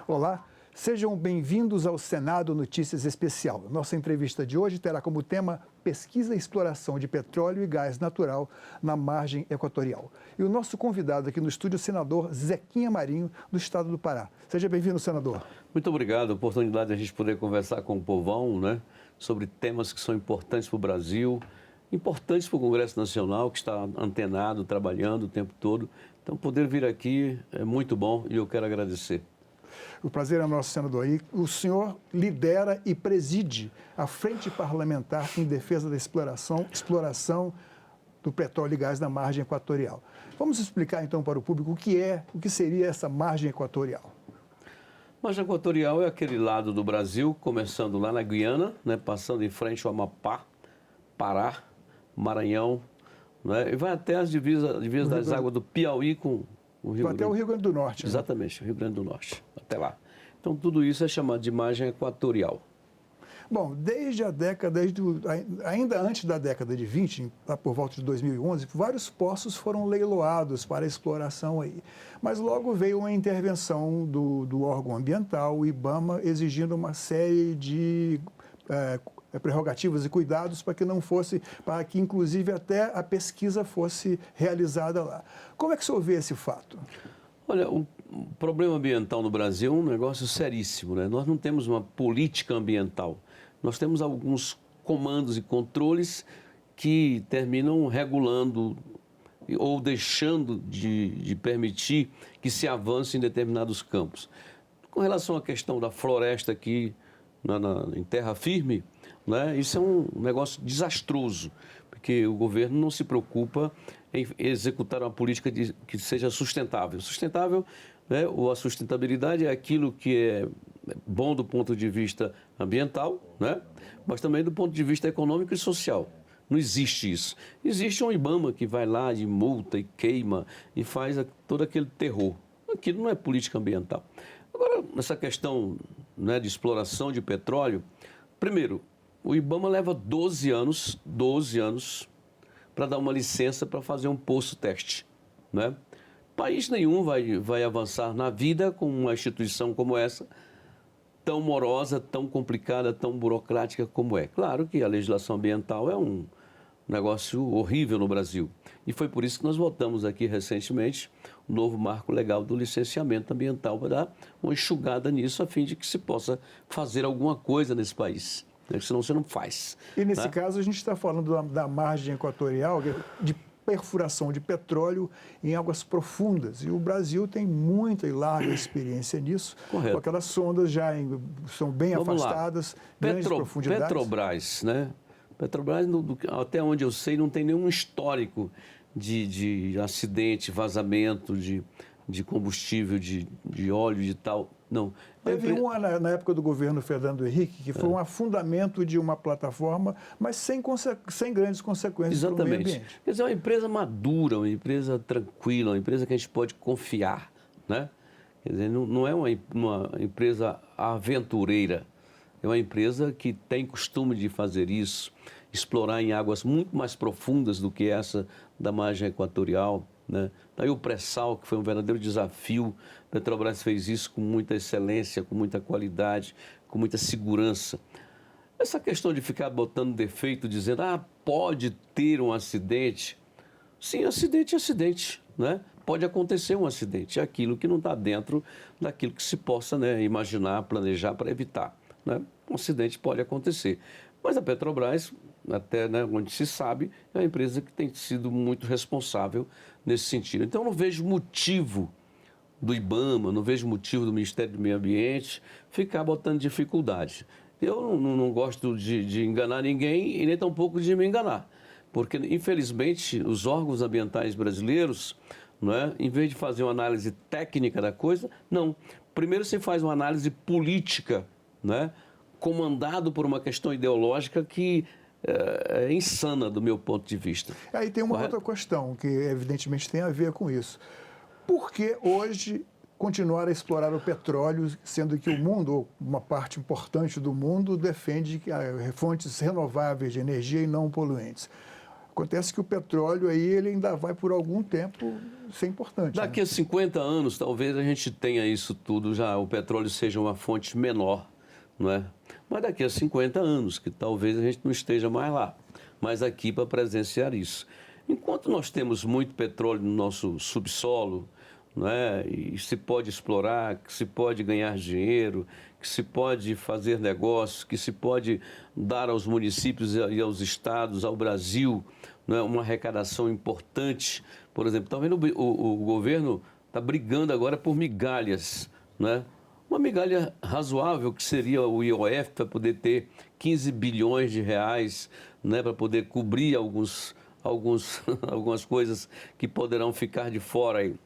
Olá, sejam bem-vindos ao Senado Notícias Especial. Nossa entrevista de hoje terá como tema pesquisa e exploração de petróleo e gás natural na margem equatorial. E o nosso convidado aqui no estúdio é o senador Zequinha Marinho, do estado do Pará. Seja bem-vindo, senador. Muito obrigado, a oportunidade de a gente poder conversar com o povão, né, sobre temas que são importantes para o Brasil, importantes para o Congresso Nacional, que está antenado, trabalhando o tempo todo. Então, poder vir aqui é muito bom e eu quero agradecer. O prazer é nosso, senador. E o senhor lidera e preside a Frente Parlamentar em Defesa da Exploração do Petróleo e Gás na margem equatorial. Vamos explicar, então, para o público o que seria essa margem equatorial. Margem equatorial é aquele lado do Brasil, começando lá na Guiana, né, passando em frente ao Amapá, Pará, Maranhão, né, e vai até as divisas das águas do Piauí com o Rio Grande. Até o Rio Grande do Norte. Né? Exatamente, o Rio Grande do Norte, até lá. Então, tudo isso é chamado de margem equatorial. Bom, ainda antes da década de 20, lá por volta de 2011, vários poços foram leiloados para exploração aí. Mas logo veio uma intervenção do órgão ambiental, o IBAMA, exigindo uma série de prerrogativas e cuidados para que inclusive até a pesquisa fosse realizada lá. Como é que o senhor vê esse fato? Olha, o problema ambiental no Brasil é um negócio seríssimo, né? Nós não temos uma política ambiental. Nós temos alguns comandos e controles que terminam regulando ou deixando de permitir que se avance em determinados campos. Com relação à questão da floresta aqui em terra firme, né, isso é um negócio desastroso, porque o governo não se preocupa em executar uma política que seja sustentável. Sustentável, né, ou a sustentabilidade é aquilo que é bom do ponto de vista ambiental, né, mas também do ponto de vista econômico e social. Não existe isso. Existe um IBAMA que vai lá e multa e queima e faz todo aquele terror. Aquilo não é política ambiental. Agora, nessa questão, né, de exploração de petróleo, primeiro, o IBAMA leva 12 anos para dar uma licença para fazer um poço teste, né? País nenhum vai avançar na vida com uma instituição como essa, tão morosa, tão complicada, tão burocrática como é. Claro que a legislação ambiental é um negócio horrível no Brasil. E foi por isso que nós votamos aqui recentemente o novo marco legal do licenciamento ambiental para dar uma enxugada nisso, a fim de que se possa fazer alguma coisa nesse país. Senão você não faz. E nesse caso a gente está falando da margem equatorial, de perfuração de petróleo em águas profundas. E o Brasil tem muita e larga experiência nisso. Correto. Com aquelas sondas já são bem afastadas, grandes profundidades. Petrobras, né? Petrobras, até onde eu sei, não tem nenhum histórico de acidente, vazamento de combustível, de óleo, de tal. Não. Teve uma na época do governo Fernando Henrique, que foi um afundamento de uma plataforma, mas sem grandes consequências para o meio ambiente. Quer dizer, é uma empresa madura, uma empresa tranquila, uma empresa que a gente pode confiar, né? Quer dizer, não é uma empresa aventureira, é uma empresa que tem costume de fazer isso, explorar em águas muito mais profundas do que essa da margem equatorial, né? Daí o pré-sal, que foi um verdadeiro desafio. A Petrobras fez isso com muita excelência, com muita qualidade, com muita segurança. Essa questão de ficar botando defeito, dizendo, pode ter um acidente. Sim, acidente é acidente, né? Pode acontecer um acidente, é aquilo que não está dentro daquilo que se possa, né, imaginar, planejar para evitar, né? Um acidente pode acontecer. Mas a Petrobras, até, né, onde se sabe, é uma empresa que tem sido muito responsável nesse sentido. Então, eu não vejo motivo do IBAMA, não vejo motivo do Ministério do Meio Ambiente ficar botando dificuldade. Eu não gosto de enganar ninguém e nem tampouco de me enganar, porque, infelizmente, os órgãos ambientais brasileiros, não é, em vez de fazer uma análise técnica da coisa, não. Primeiro se faz uma análise política, né, comandado por uma questão ideológica que é insana do meu ponto de vista. Aí tem uma outra questão que evidentemente tem a ver com isso. Por que hoje continuar a explorar o petróleo, sendo que o mundo, ou uma parte importante do mundo, defende fontes renováveis de energia e não poluentes? Acontece que o petróleo aí ele ainda vai por algum tempo ser importante. Daqui a 50 anos, talvez a gente tenha isso tudo já, o petróleo seja uma fonte menor, não é? Mas daqui a 50 anos, que talvez a gente não esteja mais lá, mas aqui para presenciar isso. Enquanto nós temos muito petróleo no nosso subsolo, não é? E se pode explorar, que se pode ganhar dinheiro, que se pode fazer negócios, que se pode dar aos municípios e aos estados, ao Brasil, não é? Uma arrecadação importante. Por exemplo, está vendo o governo está brigando agora por migalhas, não é? Uma migalha razoável que seria o IOF para poder ter 15 bilhões de reais, né, para poder cobrir algumas coisas que poderão ficar de fora aí. O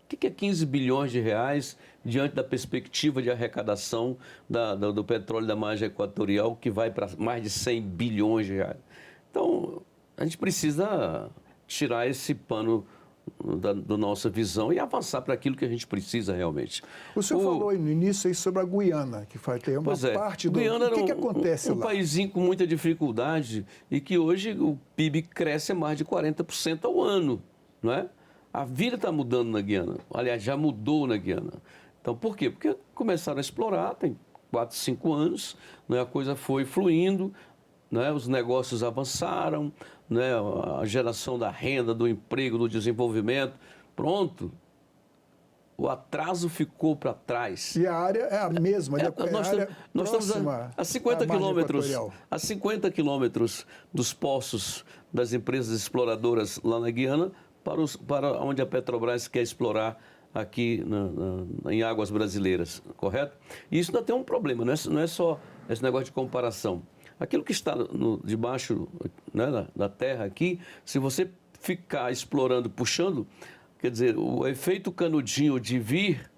que é 15 bilhões de reais diante da perspectiva de arrecadação do petróleo da margem equatorial, que vai para mais de 100 bilhões de reais? Então, a gente precisa tirar esse pano da nossa visão e avançar para aquilo que a gente precisa realmente. O senhor falou aí no início aí sobre a Guiana, que vai ter uma parte do... Guiana o que acontece lá? Um paísinho com muita dificuldade e que hoje o PIB cresce a mais de 40% ao ano, não é? A vida está mudando na Guiana. Aliás, já mudou na Guiana. Então, por quê? Porque começaram a explorar, tem 4, 5 anos, né? A coisa foi fluindo, né? Os negócios avançaram, né? A geração da renda, do emprego, do desenvolvimento. Pronto. O atraso ficou para trás. E a área é a mesma, nós estamos a 50 quilômetros dos poços das empresas exploradoras lá na Guiana, para onde a Petrobras quer explorar aqui em águas brasileiras, correto? E isso ainda tem um problema, não é só esse negócio de comparação. Aquilo que está debaixo, né, da terra aqui, se você ficar explorando, puxando, quer dizer, o efeito canudinho de vir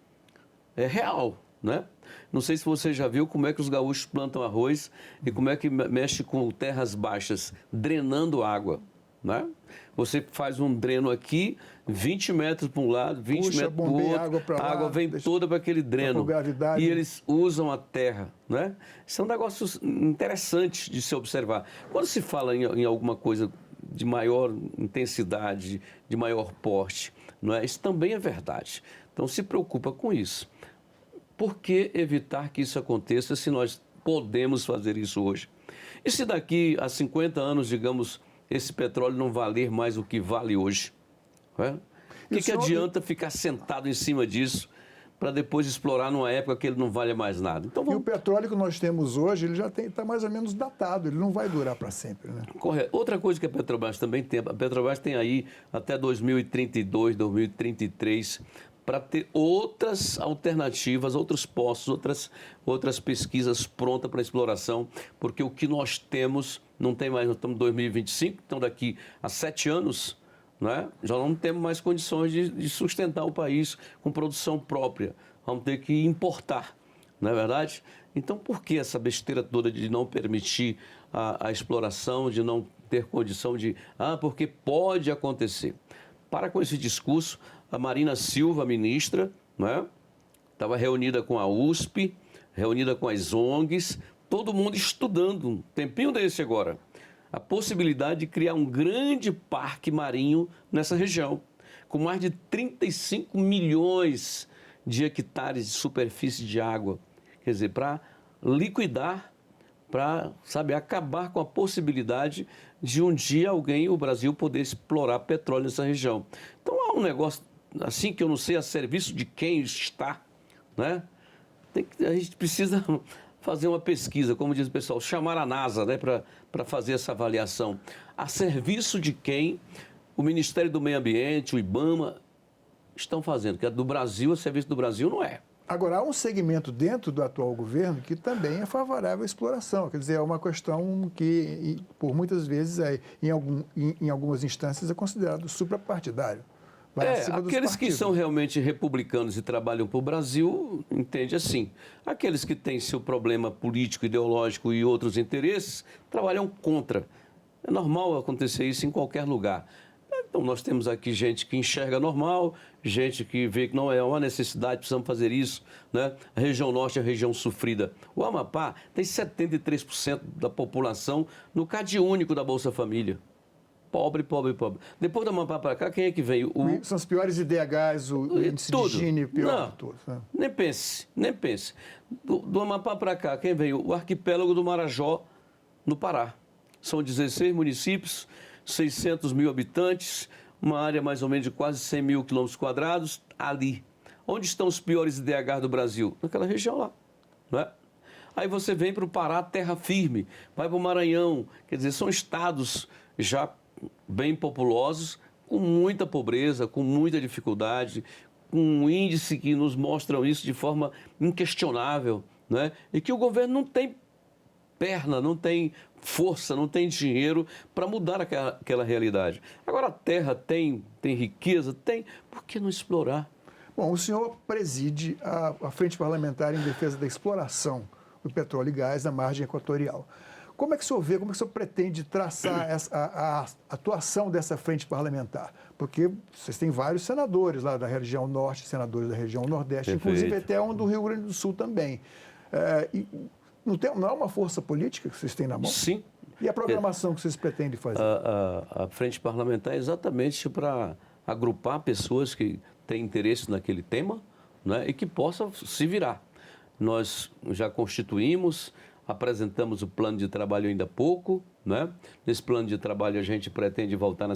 é real, né? Não sei se você já viu como é que os gaúchos plantam arroz e como é que mexe com terras baixas, drenando água, né? Você faz um dreno aqui, 20 metros para um lado, 20 metros para o outro, a água vem toda para aquele dreno. E eles usam a terra, né? Isso é um negócio interessante de se observar. Quando se fala em alguma coisa de maior intensidade, de maior porte, não é? Isso também é verdade. Então se preocupa com isso. Por que evitar que isso aconteça se nós podemos fazer isso hoje? E se daqui a 50 anos, digamos, esse petróleo não valer mais o que vale hoje? O que adianta ficar sentado em cima disso para depois explorar numa época que ele não vale mais nada? Então, E o petróleo que nós temos hoje, ele já está mais ou menos datado, ele não vai durar para sempre, né? Correto. Outra coisa que a Petrobras também tem, a Petrobras tem aí até 2032, 2033, para ter outras alternativas, outros poços, outras pesquisas prontas para exploração, porque o que nós temos não tem mais, nós estamos em 2025, então daqui a 7 anos, né, já não temos mais condições de sustentar o país com produção própria, vamos ter que importar, não é verdade? Então por que essa besteira toda de não permitir a exploração, de não ter condição de, porque pode acontecer? Para com esse discurso. A Marina Silva, a ministra, né, estava reunida com a USP, reunida com as ONGs, todo mundo estudando, um tempinho desse agora, a possibilidade de criar um grande parque marinho nessa região, com mais de 35 milhões de hectares de superfície de água. Quer dizer, para liquidar, para, acabar com a possibilidade de um dia o Brasil poder explorar petróleo nessa região. Então há um negócio assim que eu não sei a serviço de quem está, né? A gente precisa fazer uma pesquisa, como diz o pessoal, chamar a NASA, né, para fazer essa avaliação. A serviço de quem o Ministério do Meio Ambiente, o IBAMA, estão fazendo, que é do Brasil, a serviço do Brasil não é. Agora, há um segmento dentro do atual governo que também é favorável à exploração. Quer dizer, é uma questão que, por muitas vezes, em algumas instâncias, é considerado suprapartidário. Aqueles que são realmente republicanos e trabalham para o Brasil, entende assim. Aqueles que têm seu problema político, ideológico e outros interesses, trabalham contra. É normal acontecer isso em qualquer lugar. Então, nós temos aqui gente que enxerga normal, gente que vê que não é uma necessidade, precisamos fazer isso, né? A região norte é a região sofrida. O Amapá tem 73% da população no CadÚnico da Bolsa Família. Pobre, pobre, pobre. Depois do Amapá para cá, quem é que veio? São os piores IDHs, o índice de Gini pior Não, de todos. Né? nem pense, nem pense. Do Amapá para cá, quem veio? O arquipélago do Marajó, no Pará. São 16 municípios, 600 mil habitantes, uma área mais ou menos de quase 100 mil quilômetros quadrados, ali. Onde estão os piores IDHs do Brasil? Naquela região lá, não é? Aí você vem para o Pará, terra firme, vai para o Maranhão, quer dizer, são estados já bem populosos, com muita pobreza, com muita dificuldade, com um índice que nos mostram isso de forma inquestionável, né? E que o governo não tem perna, não tem força, não tem dinheiro para mudar aquela realidade. Agora a terra tem riqueza, tem, por que não explorar? Bom, o senhor preside a Frente Parlamentar em Defesa da Exploração do Petróleo e Gás na margem equatorial. Como é que o senhor vê, como é que o senhor pretende traçar a atuação dessa frente parlamentar? Porque vocês têm vários senadores lá da região norte, senadores da região nordeste, Perfeito. inclusive até um do Rio Grande do Sul também. Não é uma força política que vocês têm na mão? Sim. E a programação que vocês pretendem fazer? A frente parlamentar é exatamente para agrupar pessoas que têm interesse naquele tema, né, e que possam se virar. Nós já constituímos, apresentamos o plano de trabalho ainda há pouco, né? Nesse plano de trabalho a gente pretende voltar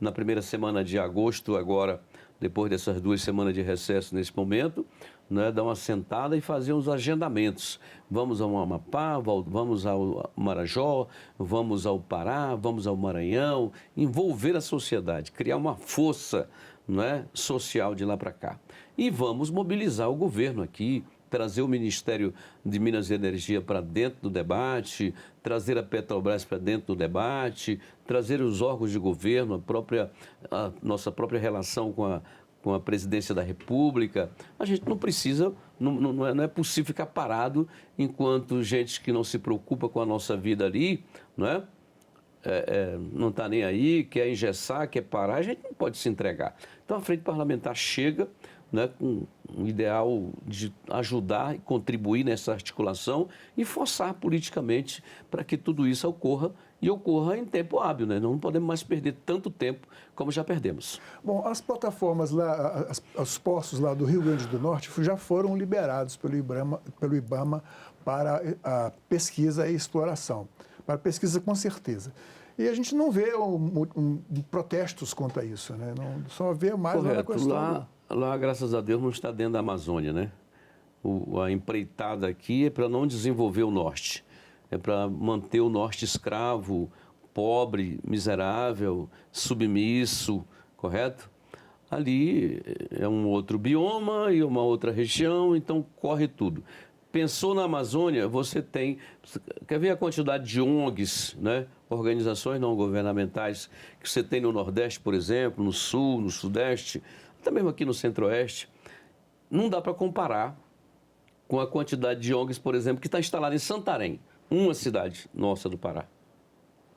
na primeira semana de agosto, agora, depois dessas 2 semanas de recesso nesse momento, né? Dar uma sentada e fazer uns agendamentos. Vamos ao Amapá, vamos ao Marajó, vamos ao Pará, vamos ao Maranhão, envolver a sociedade, criar uma força, né, social de lá para cá. E vamos mobilizar o governo aqui, trazer o Ministério de Minas e Energia para dentro do debate, trazer a Petrobras para dentro do debate, trazer os órgãos de governo, a nossa própria relação com a presidência da República. A gente não precisa, não é possível ficar parado enquanto gente que não se preocupa com a nossa vida ali, não é? Não está nem aí, quer engessar, quer parar, a gente não pode se entregar. Então a frente parlamentar chega, né, com um ideal de ajudar e contribuir nessa articulação e forçar politicamente para que tudo isso ocorra e ocorra em tempo hábil, né? Não podemos mais perder tanto tempo como já perdemos. Bom, as plataformas lá, os poços lá do Rio Grande do Norte já foram liberados pelo IBAMA para a pesquisa e exploração. Para pesquisa, com certeza. E a gente não vê protestos contra isso, né? Não, só vê mais Correto. Lá na questão... Lá, graças a Deus, não está dentro da Amazônia, né? A empreitada aqui é para não desenvolver o norte. É para manter o norte escravo, pobre, miserável, submisso, correto? Ali é um outro bioma e uma outra região, então corre tudo. Pensou na Amazônia, você tem... Quer ver a quantidade de ONGs, né? Organizações não governamentais, que você tem no Nordeste, por exemplo, no Sul, no Sudeste, até mesmo aqui no Centro-Oeste. Não dá para comparar com a quantidade de ONGs, por exemplo, que está instalada em Santarém, uma cidade nossa do Pará.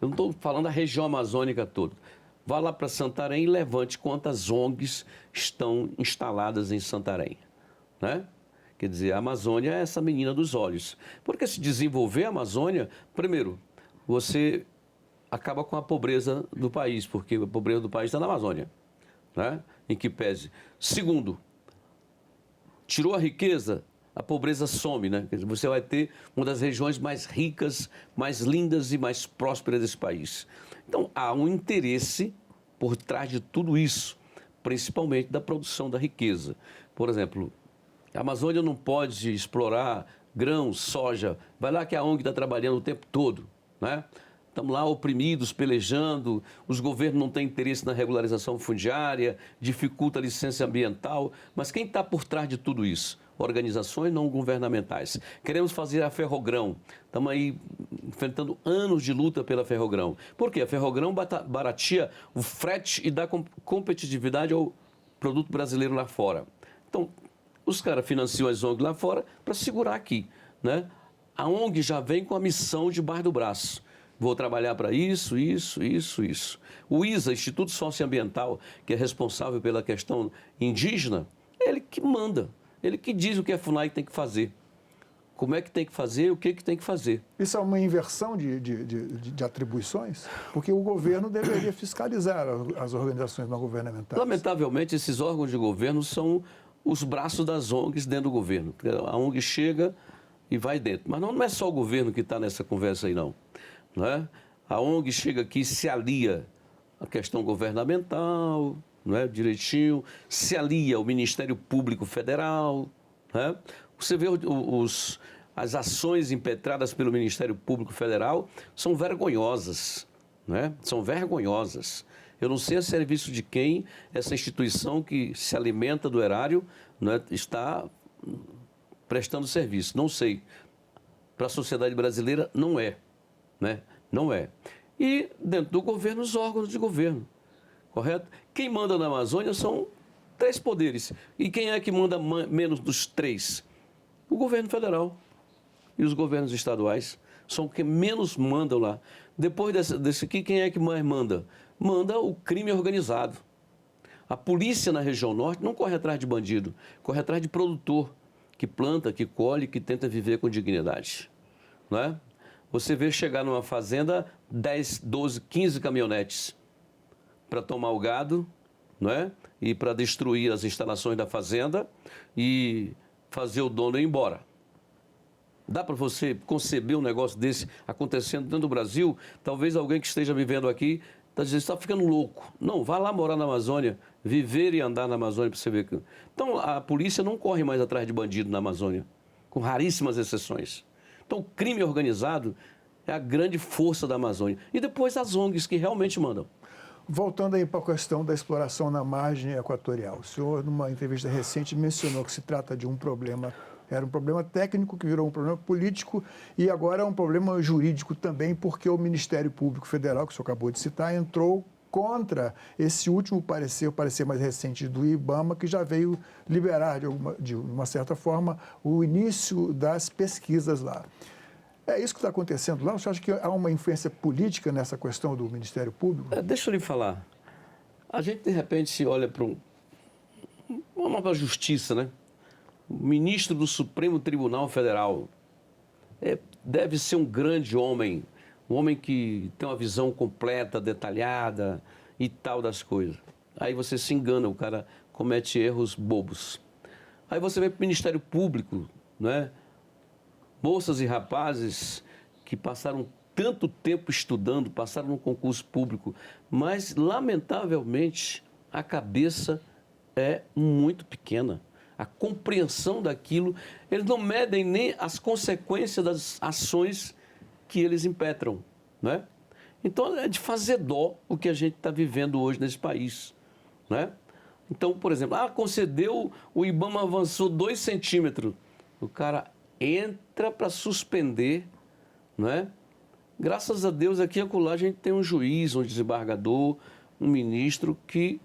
Eu não estou falando da região amazônica toda. Vá lá para Santarém e levante quantas ONGs estão instaladas em Santarém, né? Quer dizer, a Amazônia é essa menina dos olhos. Porque se desenvolver a Amazônia, primeiro, você acaba com a pobreza do país, porque a pobreza do país está na Amazônia, né? Em que pese. Segundo, tirou a riqueza, a pobreza some, né? Quer dizer, você vai ter uma das regiões mais ricas, mais lindas e mais prósperas desse país. Então, há um interesse por trás de tudo isso, principalmente da produção da riqueza. Por exemplo, a Amazônia não pode explorar grãos, soja. Vai lá que a ONG está trabalhando o tempo todo, né? Estamos lá oprimidos, pelejando, os governos não têm interesse na regularização fundiária, dificulta a licença ambiental. Mas quem está por trás de tudo isso? Organizações não governamentais. Queremos fazer a Ferrogrão. Estamos aí enfrentando anos de luta pela Ferrogrão. Por quê? A Ferrogrão barateia o frete e dá competitividade ao produto brasileiro lá fora. Então, os caras financiam as ONGs lá fora para segurar aqui, né? A ONG já vem com a missão debaixo do braço. Vou trabalhar para isso, isso, isso, isso. O ISA, Instituto Socioambiental, que é responsável pela questão indígena, ele que manda, ele que diz o que a FUNAI tem que fazer. como é que tem que fazer, o que tem que fazer. Isso é uma inversão de atribuições? Porque o governo deveria fiscalizar as organizações não governamentais. Lamentavelmente, esses órgãos de governo são os braços das ONGs dentro do governo. A ONG chega e vai dentro. Mas não é só o governo que está nessa conversa aí, não. Não é? A ONG chega aqui e se alia à questão governamental, não é? Direitinho, se alia ao Ministério Público Federal. Não é? Você vê as ações impetradas pelo Ministério Público Federal são vergonhosas. Não é? São vergonhosas. Eu não sei a serviço de quem essa instituição que se alimenta do erário, não é, está prestando serviço. Não sei. Para a sociedade brasileira, não é. Né? Não é. E dentro do governo, os órgãos de governo. Correto? Quem manda na Amazônia são 3 poderes. E quem é que manda menos dos 3? O governo federal e os governos estaduais. São os que menos mandam lá. Depois desse aqui, quem é que mais manda? Manda o crime organizado. A polícia na região norte não corre atrás de bandido, corre atrás de produtor que planta, que colhe, que tenta viver com dignidade. Não é? Você vê chegar numa fazenda 10, 12, 15 caminhonetes para tomar o gado, não é? E para destruir as instalações da fazenda e fazer o dono ir embora. Dá para você conceber um negócio desse acontecendo dentro do Brasil? Talvez alguém que esteja vivendo aqui está dizendo, você está ficando louco. Não, vá lá morar na Amazônia, viver e andar na Amazônia para você ver. Então, a polícia não corre mais atrás de bandido na Amazônia, com raríssimas exceções. Então, o crime organizado é a grande força da Amazônia. E depois as ONGs que realmente mandam. Voltando aí para a questão da exploração na margem equatorial. O senhor, numa entrevista recente, mencionou que se trata de um problema, era um problema técnico que virou um problema político e agora é um problema jurídico também, porque o Ministério Público Federal, que o senhor acabou de citar, entrou contra esse último parecer, o parecer mais recente do IBAMA, que já veio liberar, de uma certa forma, o início das pesquisas lá. É isso que está acontecendo lá? Você acha que há uma influência política nessa questão do Ministério Público? Deixa eu lhe falar. A gente, de repente, se olha para uma nova justiça, né? O ministro do Supremo Tribunal Federal deve ser um grande homem, um homem que tem uma visão completa, detalhada e tal das coisas. Aí você se engana, o cara comete erros bobos. Aí você vem para o Ministério Público, né? Moças e rapazes que passaram tanto tempo estudando, passaram no concurso público, mas, lamentavelmente, a cabeça é muito pequena. A compreensão daquilo, eles não medem nem as consequências das ações que eles impetram, não é? Então, é de fazer dó o que a gente está vivendo hoje nesse país, não é? Então, por exemplo, concedeu, o IBAMA avançou 2 centímetros. O cara entra para suspender, não é? Graças a Deus, aqui e acolá a gente tem um juiz, um desembargador, um ministro que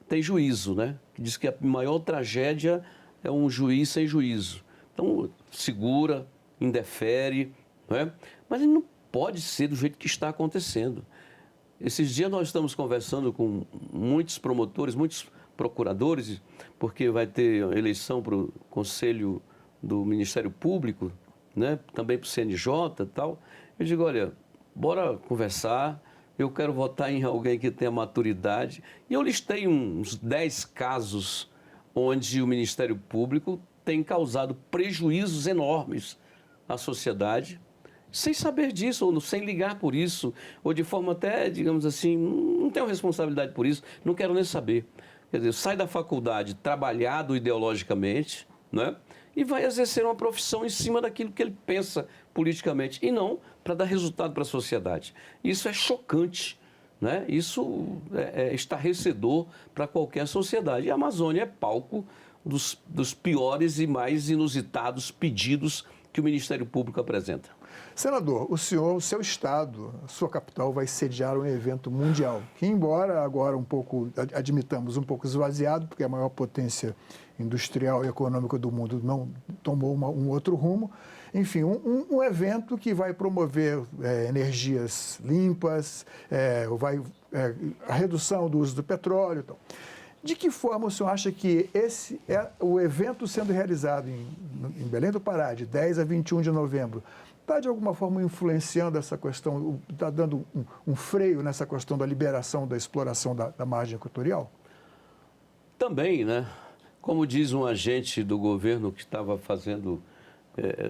tem juízo, né? Que diz que a maior tragédia é um juiz sem juízo. Então, segura, indefere, não é? Mas ele não pode ser do jeito que está acontecendo. Esses dias nós estamos conversando com muitos promotores, muitos procuradores, porque vai ter eleição para o Conselho do Ministério Público, né? Também para o CNJ e tal. Eu digo, olha, bora conversar, eu quero votar em alguém que tenha maturidade. E eu listei uns 10 casos onde o Ministério Público tem causado prejuízos enormes à sociedade, sem saber disso, ou sem ligar por isso, ou de forma até, digamos assim, não tenho responsabilidade por isso, não quero nem saber. Quer dizer, sai da faculdade trabalhado ideologicamente, né? E vai exercer uma profissão em cima daquilo que ele pensa politicamente, e não para dar resultado para a sociedade. Isso é chocante, né? Isso é estarrecedor para qualquer sociedade. E a Amazônia é palco dos piores e mais inusitados pedidos que o Ministério Público apresenta. Senador, o seu estado, a sua capital, vai sediar um evento mundial, que embora agora admitamos, um pouco esvaziado, porque a maior potência industrial e econômica do mundo não tomou um outro rumo, enfim, um evento que vai promover energias limpas, a redução do uso do petróleo e tal. De que forma o senhor acha que esse é o evento sendo realizado em Belém do Pará, de 10 a 21 de novembro, está de alguma forma influenciando essa questão, está dando um freio nessa questão da liberação, da exploração da margem equatorial? Também, né? Como diz um agente do governo que estava fazendo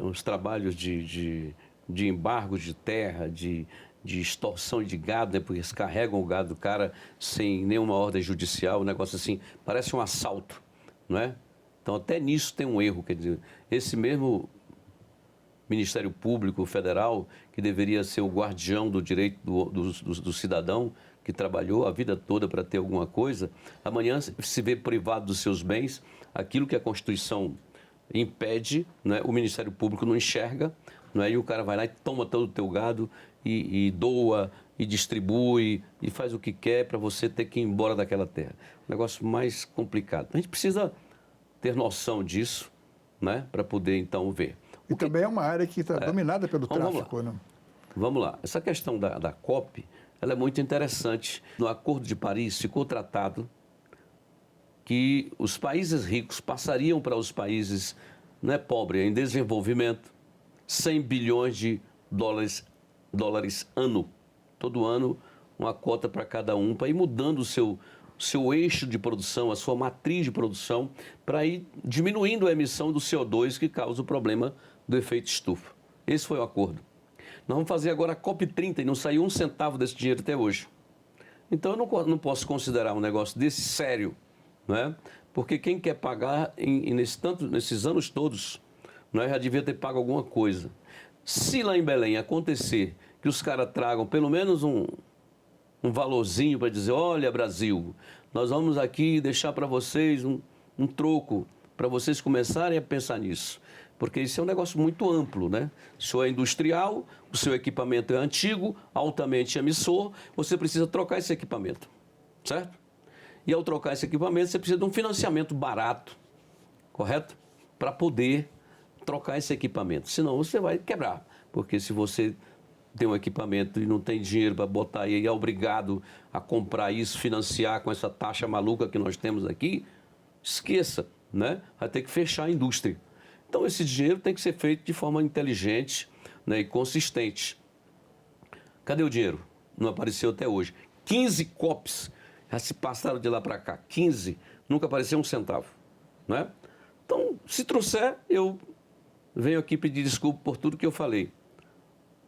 uns trabalhos de embargo de terra, de extorsão de gado, né? Porque eles carregam o gado do cara sem nenhuma ordem judicial, um negócio assim, parece um assalto, não é? Então, até nisso tem um erro, quer dizer, esse mesmo Ministério Público Federal, que deveria ser o guardião do direito do cidadão, que trabalhou a vida toda para ter alguma coisa, amanhã se vê privado dos seus bens, aquilo que a Constituição impede, né? O Ministério Público não enxerga, não é? E o cara vai lá e toma todo o teu gado e doa e distribui e faz o que quer para você ter que ir embora daquela terra. Um negócio mais complicado. A gente precisa ter noção disso, né? Para poder então ver. E também é uma área que está dominada pelo tráfico, né? Vamos lá. Essa questão da COP, ela é muito interessante. No Acordo de Paris ficou tratado que os países ricos passariam para os países, né, pobres, em desenvolvimento, 100 bilhões de dólares ano. Todo ano, uma cota para cada um, para ir mudando o seu eixo de produção, a sua matriz de produção, para ir diminuindo a emissão do CO2 que causa o problema do efeito estufa. Esse foi o acordo. Nós vamos fazer agora a COP30 e não saiu um centavo desse dinheiro até hoje. Então, eu não posso considerar um negócio desse sério, não é? Porque quem quer pagar nesses anos todos, não é? Já devia ter pago alguma coisa. Se lá em Belém acontecer que os caras tragam pelo menos um valorzinho para dizer, olha, Brasil, nós vamos aqui deixar para vocês um troco para vocês começarem a pensar nisso. Porque isso é um negócio muito amplo, né? O senhor é industrial, o seu equipamento é antigo, altamente emissor, você precisa trocar esse equipamento, certo? E ao trocar esse equipamento, você precisa de um financiamento barato, correto? Para poder trocar esse equipamento. Senão você vai quebrar. Porque se você tem um equipamento e não tem dinheiro para botar e é obrigado a comprar isso, financiar com essa taxa maluca que nós temos aqui, esqueça, né? Vai ter que fechar a indústria. Então, esse dinheiro tem que ser feito de forma inteligente, né, e consistente. Cadê o dinheiro? Não apareceu até hoje. 15 COPs já se passaram de lá para cá. 15, nunca apareceu um centavo, né? Então, se trouxer, eu venho aqui pedir desculpa por tudo que eu falei.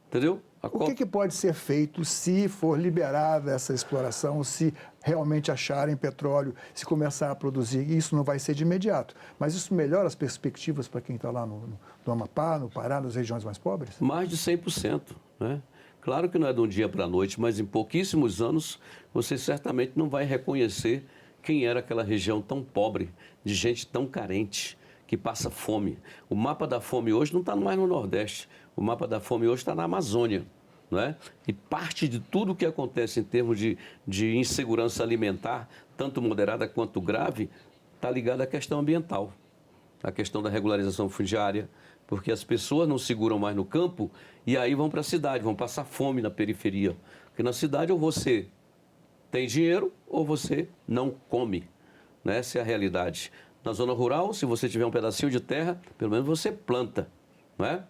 Entendeu? O que pode ser feito se for liberada essa exploração, se realmente acharem petróleo, se começar a produzir? Isso não vai ser de imediato, mas isso melhora as perspectivas para quem está lá no Amapá, no Pará, nas regiões mais pobres? Mais de 100%, né? Claro que não é de um dia para a noite, mas em pouquíssimos anos você certamente não vai reconhecer quem era aquela região tão pobre, de gente tão carente, que passa fome. O mapa da fome hoje não está mais no Nordeste, o mapa da fome hoje está na Amazônia, não é? E parte de tudo o que acontece em termos de insegurança alimentar, tanto moderada quanto grave, está ligado à questão ambiental, à questão da regularização fundiária, porque as pessoas não seguram mais no campo e aí vão para a cidade, vão passar fome na periferia. Porque na cidade ou você tem dinheiro ou você não come, né? Essa é a realidade. Na zona rural, se você tiver um pedacinho de terra, pelo menos você planta, não é?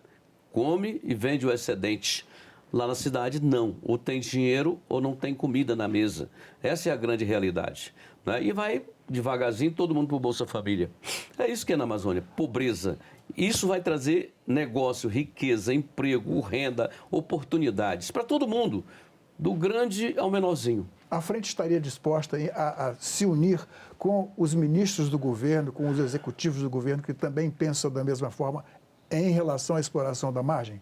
Come e vende o excedente. Lá na cidade, não. Ou tem dinheiro ou não tem comida na mesa. Essa é a grande realidade, né? E vai devagarzinho todo mundo para o Bolsa Família. É isso que é na Amazônia, pobreza. Isso vai trazer negócio, riqueza, emprego, renda, oportunidades para todo mundo, do grande ao menorzinho. A frente estaria disposta a se unir com os ministros do governo, com os executivos do governo, que também pensam da mesma forma em relação à exploração da margem?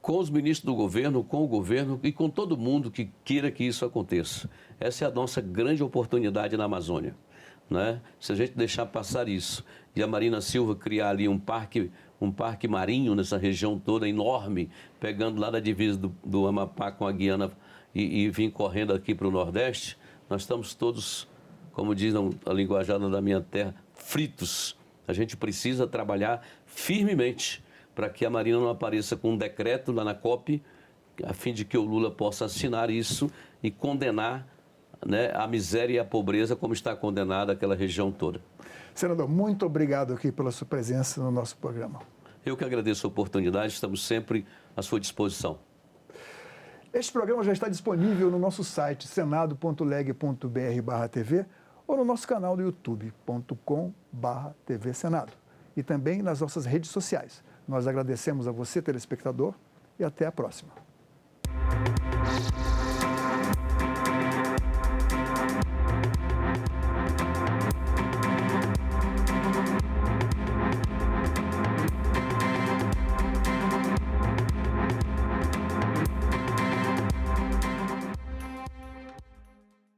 Com os ministros do governo, com o governo e com todo mundo que queira que isso aconteça. Essa é a nossa grande oportunidade na Amazônia, né? Se a gente deixar passar isso e a Marina Silva criar ali um parque marinho nessa região toda enorme, pegando lá da divisa do Amapá com a Guiana e vir correndo aqui para o Nordeste, nós estamos todos, como diz a linguajada da minha terra, fritos. A gente precisa trabalhar firmemente para que a Marina não apareça com um decreto lá na COP, a fim de que o Lula possa assinar isso e condenar né, a miséria e a pobreza como está condenada aquela região toda. Senador, muito obrigado aqui pela sua presença no nosso programa. Eu que agradeço a oportunidade, estamos sempre à sua disposição. Este programa já está disponível no nosso site senado.leg.br/TV ou no nosso canal do youtube.com/TV Senado e também nas nossas redes sociais. Nós agradecemos a você, telespectador, e até a próxima.